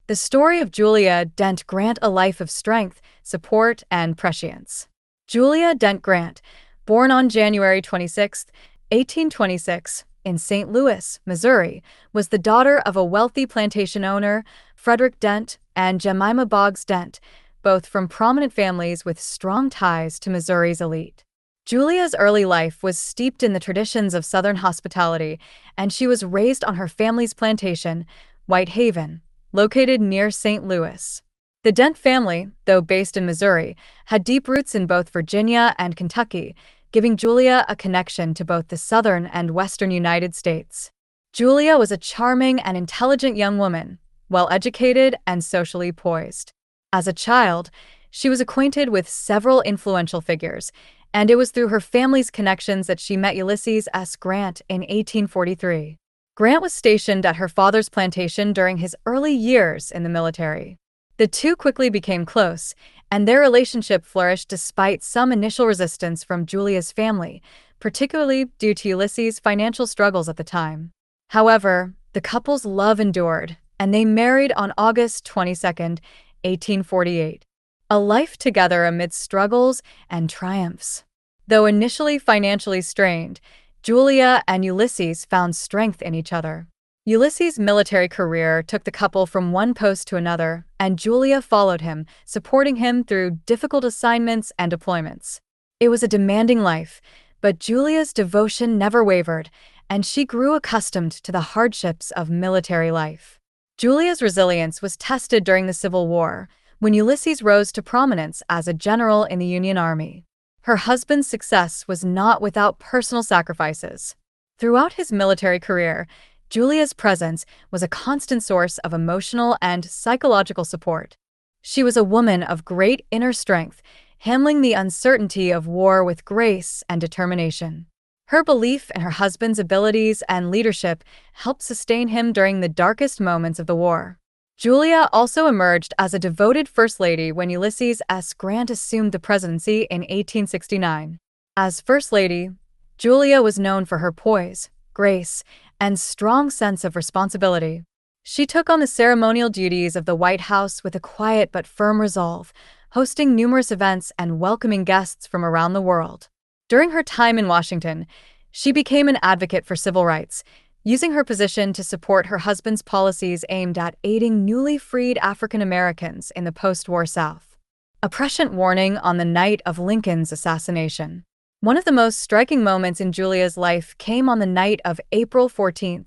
The story of Julia Dent Grant, a life of strength, support, and prescience. Julia Dent Grant, born on January 26, 1826, in St. Louis, Missouri, was the daughter of a wealthy plantation owner, Frederick Dent, and Jemima Boggs Dent, both from prominent families with strong ties to Missouri's elite. Julia's early life was steeped in the traditions of Southern hospitality, and she was raised on her family's plantation, White Haven, located near St. Louis. The Dent family, though based in Missouri, had deep roots in both Virginia and Kentucky, giving Julia a connection to both the southern and western United States. Julia was a charming and intelligent young woman, well-educated and socially poised. As a child, she was acquainted with several influential figures, and it was through her family's connections that she met Ulysses S. Grant in 1843. Grant was stationed at her father's plantation during his early years in the military. The two quickly became close, and their relationship flourished despite some initial resistance from Julia's family, particularly due to Ulysses' financial struggles at the time. However, the couple's love endured, and they married on August 22, 1848. A life together amidst struggles and triumphs. Though initially financially strained, Julia and Ulysses found strength in each other. Ulysses' military career took the couple from one post to another, and Julia followed him, supporting him through difficult assignments and deployments. It was a demanding life, but Julia's devotion never wavered, and she grew accustomed to the hardships of military life. Julia's resilience was tested during the Civil War, when Ulysses rose to prominence as a general in the Union Army. Her husband's success was not without personal sacrifices. Throughout his military career, Julia's presence was a constant source of emotional and psychological support. She was a woman of great inner strength, handling the uncertainty of war with grace and determination. Her belief in her husband's abilities and leadership helped sustain him during the darkest moments of the war. Julia also emerged as a devoted First Lady when Ulysses S. Grant assumed the presidency in 1869. As First Lady, Julia was known for her poise, grace, and strong sense of responsibility. She took on the ceremonial duties of the White House with a quiet but firm resolve, hosting numerous events and welcoming guests from around the world. During her time in Washington, she became an advocate for civil rights, using her position to support her husband's policies aimed at aiding newly freed African Americans in the post-war South. A prescient warning on the night of Lincoln's assassination. One of the most striking moments in Julia's life came on the night of April 14,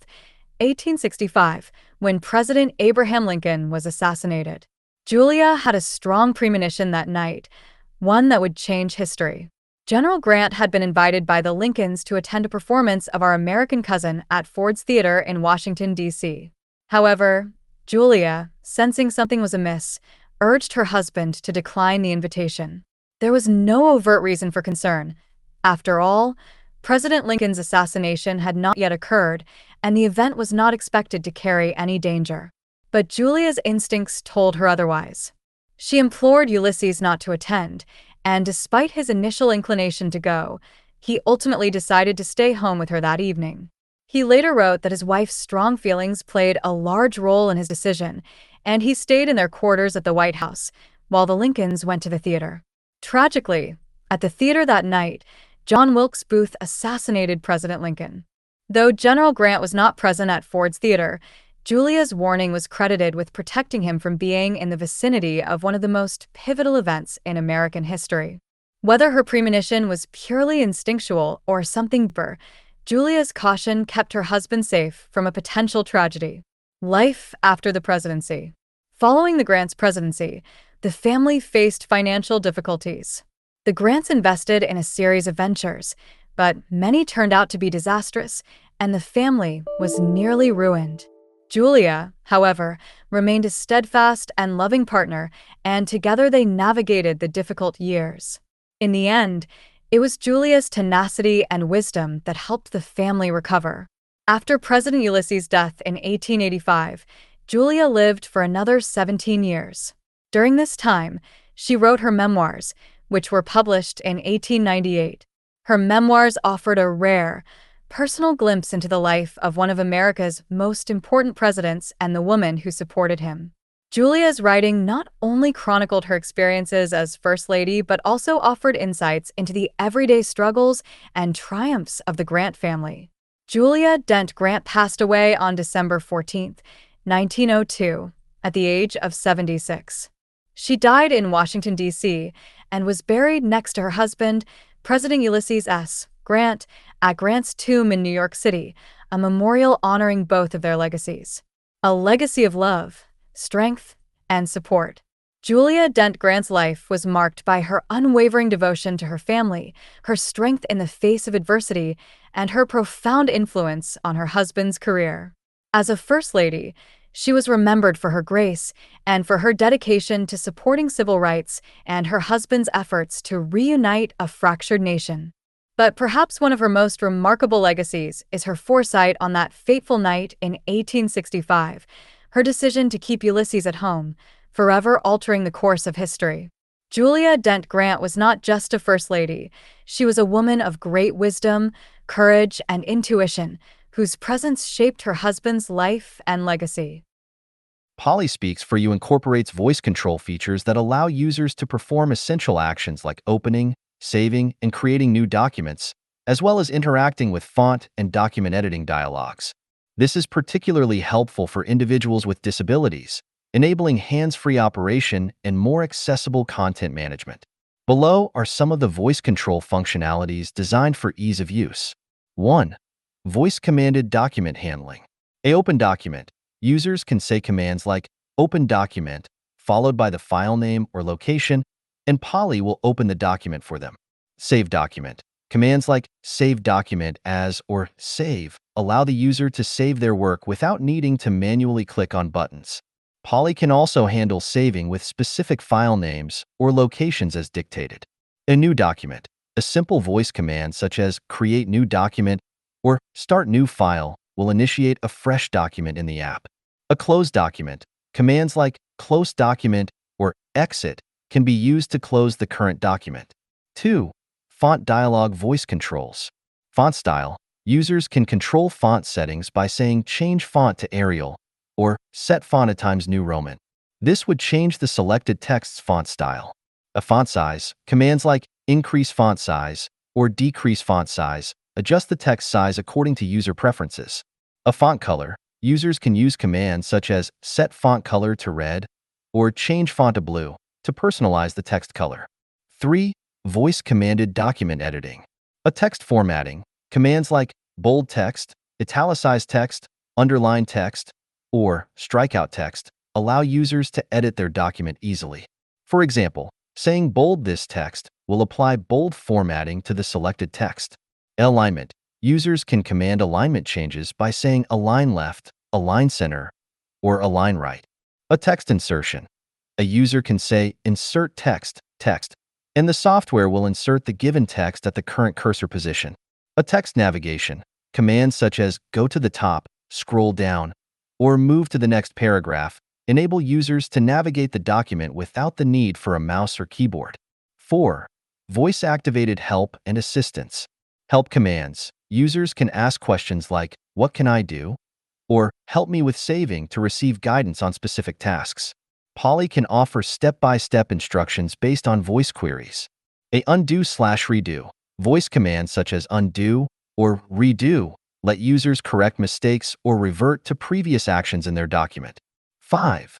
1865, when President Abraham Lincoln was assassinated. Julia had a strong premonition that night, one that would change history. General Grant had been invited by the Lincolns to attend a performance of Our American Cousin at Ford's Theater in Washington, D.C. However, Julia, sensing something was amiss, urged her husband to decline the invitation. There was no overt reason for concern. After all, President Lincoln's assassination had not yet occurred, and the event was not expected to carry any danger. But Julia's instincts told her otherwise. She implored Ulysses not to attend, and despite his initial inclination to go, he ultimately decided to stay home with her that evening. He later wrote that his wife's strong feelings played a large role in his decision, and he stayed in their quarters at the White House, while the Lincolns went to the theater. Tragically, at the theater that night, John Wilkes Booth assassinated President Lincoln. Though General Grant was not present at Ford's Theater, Julia's warning was credited with protecting him from being in the vicinity of one of the most pivotal events in American history. Whether her premonition was purely instinctual or something deeper, Julia's caution kept her husband safe from a potential tragedy. Life after the presidency. Following the Grants' presidency, the family faced financial difficulties. The Grants invested in a series of ventures, but many turned out to be disastrous, and the family was nearly ruined. Julia, however, remained a steadfast and loving partner, and together they navigated the difficult years. In the end, it was Julia's tenacity and wisdom that helped the family recover. After President Ulysses' death in 1885, Julia lived for another 17 years. During this time, she wrote her memoirs, which were published in 1898. Her memoirs offered a rare, personal glimpse into the life of one of America's most important presidents and the woman who supported him. Julia's writing not only chronicled her experiences as First Lady, but also offered insights into the everyday struggles and triumphs of the Grant family. Julia Dent Grant passed away on December 14th, 1902, at the age of 76. She died in Washington, D.C., and was buried next to her husband, President Ulysses S. Grant, at Grant's tomb in New York City, a memorial honoring both of their legacies. A legacy of love, strength, and support. Julia Dent Grant's life was marked by her unwavering devotion to her family, her strength in the face of adversity, and her profound influence on her husband's career. As a First Lady, she was remembered for her grace and for her dedication to supporting civil rights and her husband's efforts to reunite a fractured nation. But perhaps one of her most remarkable legacies is her foresight on that fateful night in 1865, her decision to keep Ulysses at home, forever altering the course of history. Julia Dent Grant was not just a First Lady. She was a woman of great wisdom, courage, and intuition, whose presence shaped her husband's life and legacy. Polly Speaks for You incorporates voice control features that allow users to perform essential actions like opening, saving, and creating new documents, as well as interacting with font and document editing dialogues. This is particularly helpful for individuals with disabilities, enabling hands-free operation and more accessible content management. Below are some of the voice control functionalities designed for ease of use. 1. Voice-commanded document handling. Open document. Users can say commands like open document, followed by the file name or location, and Polly will open the document for them. Save document. Commands like save document as or save allow the user to save their work without needing to manually click on buttons. Polly can also handle saving with specific file names or locations as dictated. A new document. A simple voice command such as create new document or start new file will initiate a fresh document in the app. A closed document. Commands like close document or exit can be used to close the current document. 2. Font dialog voice controls. Font style. Users can control font settings by saying change font to Arial or set font at Times New Roman. This would change the selected text's font style. A font size. Commands like increase font size or decrease font size adjust the text size according to user preferences. A font color. Users can use commands such as set font color to red or change font to blue to personalize the text color. 3. Voice-commanded document editing. A text formatting. Commands like bold text, italicized text, underline text, or strikeout text allow users to edit their document easily. For example, saying bold this text will apply bold formatting to the selected text. Alignment. Users can command alignment changes by saying align left, align center, or align right. A text insertion. A user can say insert text, and the software will insert the given text at the current cursor position. A text navigation. Commands such as go to the top, scroll down, or move to the next paragraph enable users to navigate the document without the need for a mouse or keyboard. 4. Voice-activated help and assistance. Help commands. Users can ask questions like, what can I do? Or help me with saving to receive guidance on specific tasks. Polly can offer step-by-step instructions based on voice queries. A undo/redo. Voice commands such as undo or redo let users correct mistakes or revert to previous actions in their document. 5.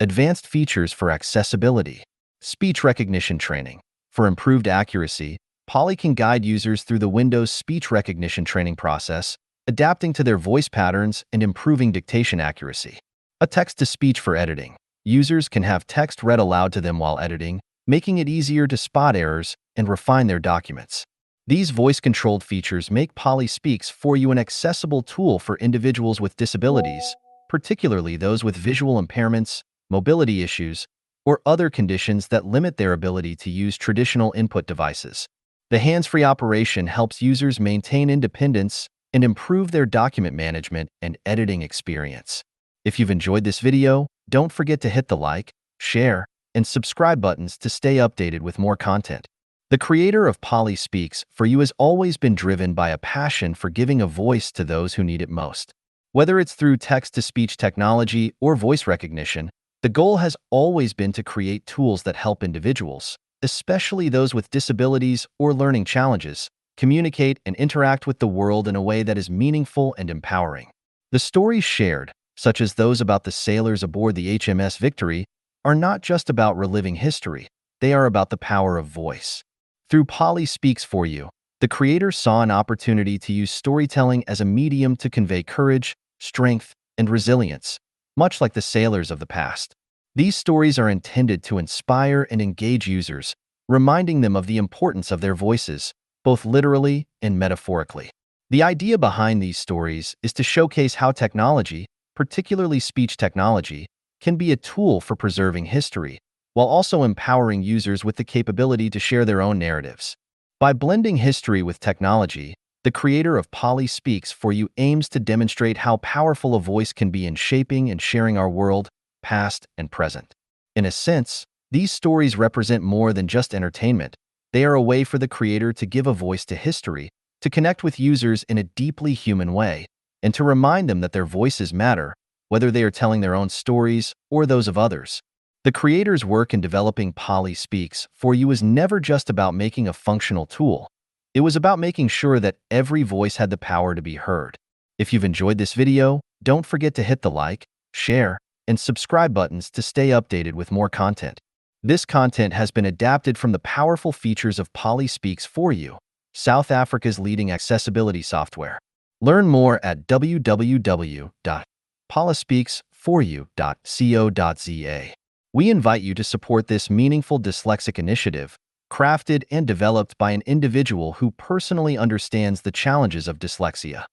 Advanced features for accessibility. Speech recognition training. For improved accuracy, Polly can guide users through the Windows speech recognition training process, adapting to their voice patterns and improving dictation accuracy. A text-to-speech for editing. Users can have text read aloud to them while editing, making it easier to spot errors and refine their documents. These voice-controlled features make Polly Speaks for You an accessible tool for individuals with disabilities, particularly those with visual impairments, mobility issues, or other conditions that limit their ability to use traditional input devices. The hands-free operation helps users maintain independence and improve their document management and editing experience. If you've enjoyed this video, don't forget to hit the like, share, and subscribe buttons to stay updated with more content. The creator of Polly Speaks for You has always been driven by a passion for giving a voice to those who need it most. Whether it's through text-to-speech technology or voice recognition, The goal has always been to create tools that help individuals, especially those with disabilities or learning challenges, communicate and interact with the world in a way that is meaningful and empowering. The stories shared, such as those about the sailors aboard the HMS Victory, are not just about reliving history, they are about the power of voice. Through Polly Speaks For You, the creator saw an opportunity to use storytelling as a medium to convey courage, strength, and resilience, much like the sailors of the past. These stories are intended to inspire and engage users, reminding them of the importance of their voices, both literally and metaphorically. The idea behind these stories is to showcase how technology, particularly speech technology, can be a tool for preserving history, while also empowering users with the capability to share their own narratives. By blending history with technology, the creator of Polly Speaks For You aims to demonstrate how powerful a voice can be in shaping and sharing our world, past and present. In a sense, these stories represent more than just entertainment. They are a way for the creator to give a voice to history, to connect with users in a deeply human way, and to remind them that their voices matter, whether they are telling their own stories or those of others. The creator's work in developing Polly Speaks For You is never just about making a functional tool. It was about making sure that every voice had the power to be heard. If you've enjoyed this video, don't forget to hit the like, share, and subscribe buttons to stay updated with more content. This content has been adapted from the powerful features of Polly Speaks For You, South Africa's leading accessibility software. Learn more at www.pollyspeaksforyou.co.za. We invite you to support this meaningful dyslexic initiative, crafted and developed by an individual who personally understands the challenges of dyslexia.